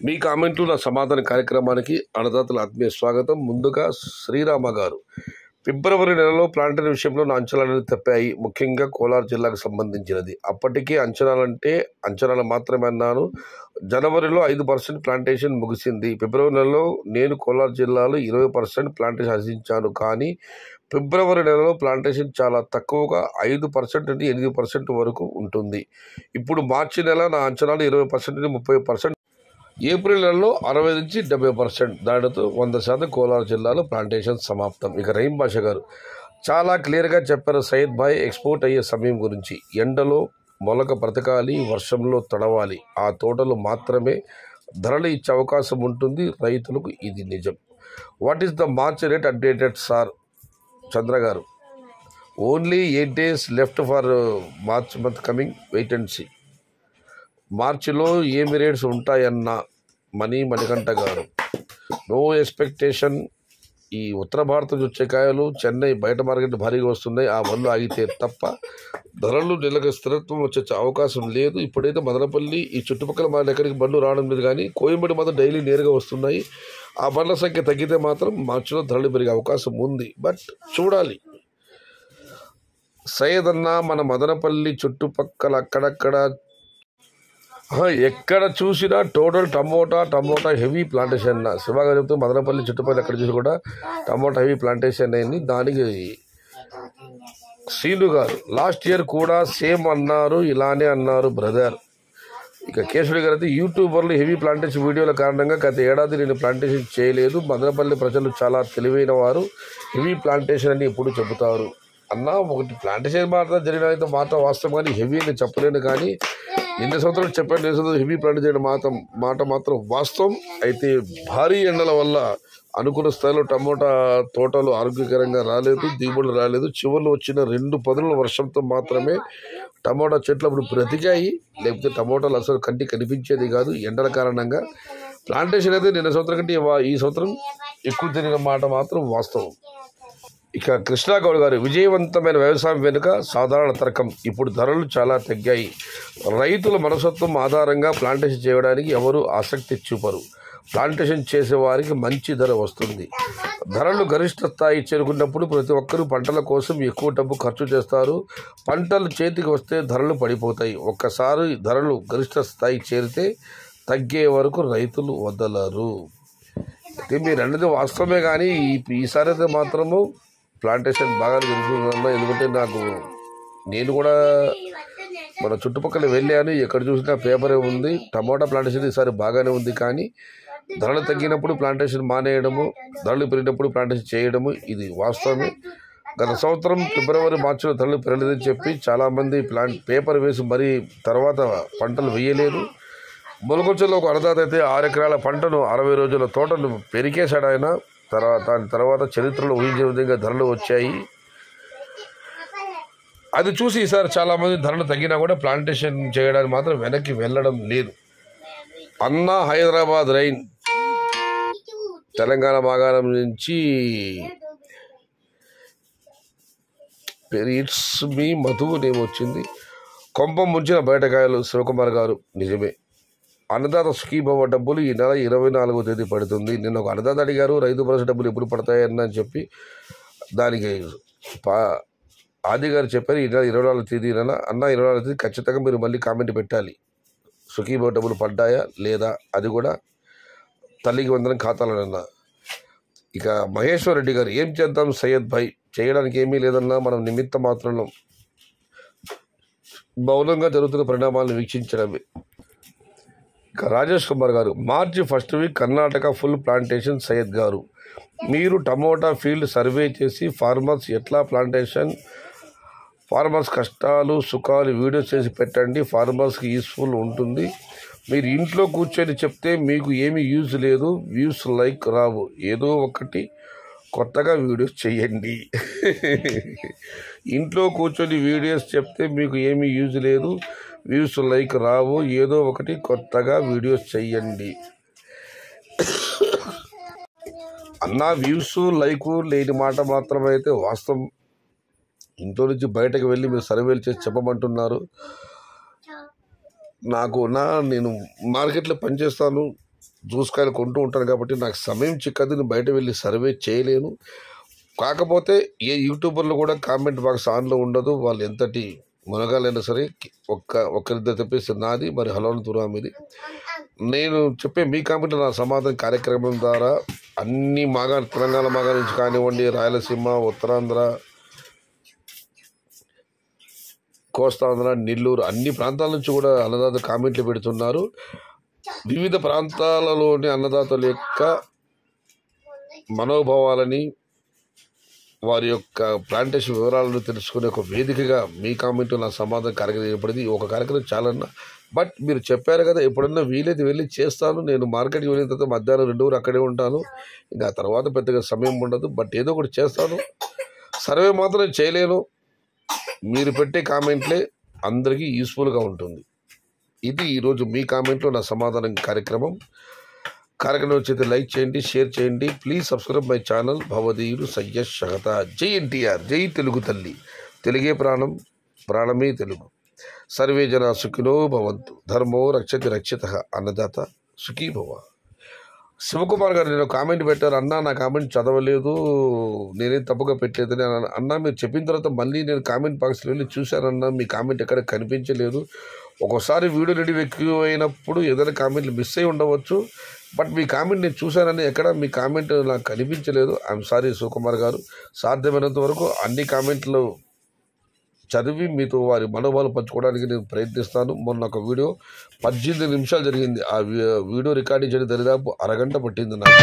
మీ కామెంట్లు నా సమాధాన కార్యక్రమానికి అన్నదాతల ఆత్మీయ స్వాగతం. ముందుగా శ్రీరామ గారు, ఫిబ్రవరి నెలలో ప్లాంటేషన్ విషయంలో నా అంచనాలను తప్పాయి, ముఖ్యంగా కోలార్ జిల్లాకు సంబంధించినది. అప్పటికే అంచనాలు మాత్రమే అన్నాను. జనవరిలో 5% ప్లాంటేషన్ ముగిసింది. ఫిబ్రవరి నెలలో నేను కోలార్ జిల్లాలో 20% ప్లాంటేషన్ ఆశించాను. కానీ ఫిబ్రవరి నెలలో ప్లాంటేషన్ చాలా తక్కువగా 5% నుండి 8% వరకు ఉంటుంది. ఇప్పుడు మార్చి నెల నా అంచనాలు 20% నుండి 30%. ఏప్రిల్ నెలలో 60 నుంచి 70% దాటితో 100% కోలార్ జిల్లాలో ప్లాంటేషన్ సమాప్తం. ఇక రహీం బాషా గారు చాలా క్లియర్గా చెప్పారు సయ్యద్ భాయ్ ఎక్స్పోర్ట్ అయ్యే సమయం గురించి. ఎండలో మొలక బ్రతకాలి, వర్షంలో తడవాలి, ఆ తోటలు మాత్రమే ధరలు ఇచ్చే అవకాశం ఉంటుంది రైతులకు. ఇది నిజం. What is the March rate updated sir? Chandra గారు, only 8 days left for March month coming, wait and see. మార్చిలో ఏమి రేట్స్ ఉంటాయన్న మణికంఠ గారు, నో ఎక్స్పెక్టేషన్. ఈ ఉత్తర భారతం వచ్చే కాయలు చెన్నై బయట మార్కెట్ భారీగా వస్తున్నాయి. ఆ బండ్లు ఆగితే తప్ప ధరలు నెలకు స్థిరత్వం వచ్చే అవకాశం లేదు. ఇప్పుడైతే మదనపల్లి ఈ చుట్టుపక్కల మన ఎక్కడికి బండ్లు రావడం లేదు, కానీ కోయంబేడు మాత్రం డైలీ నేరుగా వస్తున్నాయి. ఆ బండ్ల సంఖ్య తగ్గితే మాత్రం మార్చిలో ధరలు పెరిగే అవకాశం ఉంది. బట్ చూడాలి. సయ్యద్ అన్న, మన మదనపల్లి చుట్టుపక్కల అక్కడక్కడ ఎక్కడ చూసినా టోటల్ టమోటా హెవీ ప్లాంటేషన్. శివగా చెప్తూ మదనపల్లి చుట్టుపక్కల ఎక్కడ చూసి కూడా టమోటా హెవీ ప్లాంటేషన్ అయింది. దానికి శ్రీను గారు, లాస్ట్ ఇయర్ కూడా సేమ్ అన్నారు, ఇలానే అన్నారు బ్రదర్. ఇక కేశవుడి గారు అయితే, యూట్యూబర్లు హెవీ ప్లాంటేషన్ వీడియోల కారణంగా గత ఏడాది నేను ప్లాంటేషన్ చేయలేదు. మదనపల్లి ప్రజలు చాలా తెలివైన వారు, హెవీ ప్లాంటేషన్ అని ఎప్పుడు చెబుతారు అన్న. ఒకటి ప్లాంటేషన్ మాత్రం జరిగిన అయితే మాత్రం వాస్తవం, కానీ హెవీ అని చెప్పలేను. కానీ నిన్న సంవత్సరం చెప్పాను, నిన్న సంవత్సరం హెవీ ప్లాంట్ చేయడం మాట మాత్రం వాస్తవం. అయితే భారీ ఎండల వల్ల అనుకున్న స్థాయిలో టమోటా తోటలు ఆరోగ్యకరంగా రాలేదు, దిగుబడులు రాలేదు. చివరిలో వచ్చిన 2 పదుల వర్షంతో మాత్రమే టమోటా చెట్లు అప్పుడు బ్రతికాయి. లేకపోతే టమోటాలు అసలు కంటికి కనిపించేది కాదు ఎండల కారణంగా. ప్లాంటేషన్ అయితే నిన్న సంవత్సరం కంటే ఈ సంవత్సరం ఎక్కువ తిరిగిన మాట మాత్రం వాస్తవం. ఇక కృష్ణాగౌడ్ గారు, విజయవంతమైన వ్యవసాయం వెనుక సాధారణ తర్కం. ఇప్పుడు ధరలు చాలా తగ్గాయి. రైతుల మనస్తత్వం ఆధారంగా ప్లాంటేషన్ చేయడానికి ఎవరు ఆసక్తి చూపరు. ప్లాంటేషన్ చేసేవారికి మంచి ధర వస్తుంది. ధరలు గరిష్ట స్థాయి చేరుకున్నప్పుడు ప్రతి ఒక్కరూ పంటల కోసం ఎక్కువ డబ్బు ఖర్చు చేస్తారు. పంటలు చేతికి వస్తే ధరలు పడిపోతాయి. ఒక్కసారి ధరలు గరిష్ట స్థాయి చేరితే తగ్గే వరకు రైతులు వదలరు. అయితే మీరు అన్నది వాస్తవమే, కానీ ఈసారి అయితే మాత్రము ప్లాంటేషన్ బాగా జరుగుతుందన్న. ఎందుకంటే నేను కూడా మన చుట్టుపక్కల వెళ్ళాను, ఎక్కడ చూసినా పేపరే ఉంది. టమోటా ప్లాంటేషన్ ఈసారి బాగానే ఉంది. కానీ ధరలు తగ్గినప్పుడు ప్లాంటేషన్ మానేయడము, ధరలు పెరిగినప్పుడు ప్లాంటేషన్ చేయడము ఇది వాస్తవమే. గత సంవత్సరం ఫిబ్రవరి మార్చిలో ధరలు పెరగలేదని చెప్పి చాలామంది పేపర్ వేసి మరీ తర్వాత పంటలు వేయలేదు. మొలకొంచెలో ఒక అన్నదాత అయితే 6 ఎకరాల పంటను 60 రోజుల తోటను పెరికేశాడు ఆయన. దాని తర్వాత చరిత్రలో ఊహించే విధంగా ధరలు వచ్చాయి. అది చూసి ఈసారి చాలామంది ధరలు తగ్గినా కూడా ప్లాంటేషన్ చేయడానికి మాత్రం వెనక్కి వెళ్ళడం లేదు. అన్న హైదరాబాద్ రైన్, తెలంగాణ మాగాణం నుంచి ఇట్స్ మీ మధు నేమ్ వచ్చింది. కొంపం ముంచిన బయటకాయలు శివకుమార్ గారు, నిజమే. అన్నదాత సుఖీభవ డబ్బులు ఈ నెల 24వ తేదీ పడుతుంది. నిన్న ఒక అన్నదాత అడిగారు రైతు భరోసా డబ్బులు ఎప్పుడు పడతాయని చెప్పి. దానికి ఆది గారు చెప్పారు ఈ నెల 24వ తేదీ. అన్న 24వ తేదీ ఖచ్చితంగా మీరు మళ్ళీ కామెంట్ పెట్టాలి, సుఖీభవ డబ్బులు పడ్డాయా లేదా, అది కూడా తల్లికి వందనం ఖాతాలన్నా. ఇక మహేశ్వర్ రెడ్డి గారు, ఏం చేద్దాం సయ్యద్ భాయ్, చేయడానికి ఏమీ లేదన్నా, మనం నిమిత్త మాత్రంలో మౌనంగా జరుగుతున్న పరిణామాలను వీక్షించడమే. ఇక రాజేష్ కుమార్ గారు, మార్చి 1st week Karnataka full plantation. Syed గారు, మీరు టమోటా ఫీల్డ్ సర్వే చేసి ఫార్మర్స్ కష్టాలు సుఖాలు వీడియోస్ చేసి పెట్టండి. ఫార్మర్స్కి యూస్ఫుల్ ఉంటుంది. మీరు ఇంట్లో కూర్చొని చెప్తే మీకు ఏమీ యూజ్ లేదు, వ్యూస్ లైక్ రావు. ఏదో ఒకటి కొత్తగా వీడియోస్ చేయండి. ఇంట్లో కూర్చొని వీడియోస్ చెప్తే మీకు ఏమీ యూజ్ లేదు, వ్యూస్ లైక్ రావు. ఏదో ఒకటి కొత్తగా వీడియోస్ చెయ్యండి అన్న. వ్యూస్ లైక్ లేని మాట మాత్రమైతే వాస్తవం. ఇంట్లో నుంచి బయటకు వెళ్ళి మీరు సర్వేలు చేసి చెప్పమంటున్నారు. నేను మార్కెట్లో పనిచేస్తాను, దూసకాయలు కొంటూ ఉంటాను కాబట్టి నాకు సమయం చిక్కదు, నేను బయట వెళ్ళి సర్వే చేయలేను. కాకపోతే ఏ యూట్యూబర్లు కూడా కామెంట్ బాక్స్ ఆన్లో ఉండదు. వాళ్ళు ఎంతటి మునగాలైనా సరే ఒక్కరిద్దరు తెప్పిస్తే నాది, మరి హలోని తురామిది. నేను చెప్పే మీ కామెంట్లు నా సమాధాన కార్యక్రమం ద్వారా అన్ని తెలంగాణ మాగా నుంచి కానివ్వండి, రాయలసీమ, ఉత్తరాంధ్ర, కోస్తాంధ్ర, నెల్లూరు అన్ని ప్రాంతాల నుంచి కూడా అన్నదాత కామెంట్లు పెడుతున్నారు. వివిధ ప్రాంతాలలోని అన్నదాతల యొక్క మనోభావాలని, వారి యొక్క ప్లాంటేషన్ వివరాలను తెలుసుకునే ఒక వేదికగా మీ కామెంట్ నా సమాధానం కార్యక్రమం ఏర్పడింది. ఒక కార్యక్రమం చాలన్నా, బట్ మీరు చెప్పారు కదా, ఎప్పుడన్నా వీలైతే వెళ్ళి చేస్తాను. నేను మార్కెట్కి వెళ్ళిన తర్వాత మధ్యాహ్నం 2 ఊరు అక్కడే ఉంటాను. ఇంకా తర్వాత పెద్దగా సమయం ఉండదు, బట్ ఏదో ఒకటి చేస్తాను. సర్వే మాత్రం చేయలేను. మీరు పెట్టే కామెంట్లే అందరికీ యూస్ఫుల్గా ఉంటుంది. ఇది ఈరోజు మీ కామెంట్లో నా సమాధానం కార్యక్రమం వచ్చేది. లైక్ చేయండి, షేర్ చేయండి. ప్లీజ్ సబ్స్క్రైబ్ మై ఛానల్ భవదీయుడు సయ్యద్ షహతా. జై ఎన్టీఆర్, జై తెలుగు తల్లి. తెలుగే ప్రాణం, ప్రాణమే తెలుగు. సర్వే జన సుఖినో భవంతు. ధర్మో రక్షతి రక్షితః. అన్నదాత సుఖీ భవ. శివకుమార్ గారు నేను కామెంట్ పెట్టారు, అన్నా నా కామెంట్ చదవలేదు, నేనేం తప్పుగా పెట్టలేదని అన్నా. మీరు చెప్పిన తర్వాత మళ్ళీ నేను కామెంట్ బాక్స్లో వెళ్ళి చూశానన్నా, మీ కామెంట్ ఎక్కడ కనిపించలేదు. ఒక్కోసారి వీడియో రెడీ ఎక్కువ అయినప్పుడు ఏదైనా కామెంట్లు మిస్ అయి ఉండవచ్చు, బట్ మీ కామెంట్ నేను చూశానని ఎక్కడ మీ కామెంట్ నాకు కనిపించలేదు. ఐఎమ్ సారీ శివకుమార్ గారు. సాధ్యమైనంత వరకు అన్ని కామెంట్లు చదివి మీతో వారి మనోభావాలు పంచుకోవడానికి నేను ప్రయత్నిస్తాను. మొన్న ఒక వీడియో 18 నిమిషాలు జరిగింది. ఆ వీడియో రికార్డింగ్ చేయడం దరిదాపు అరగంట పట్టింది నాకు.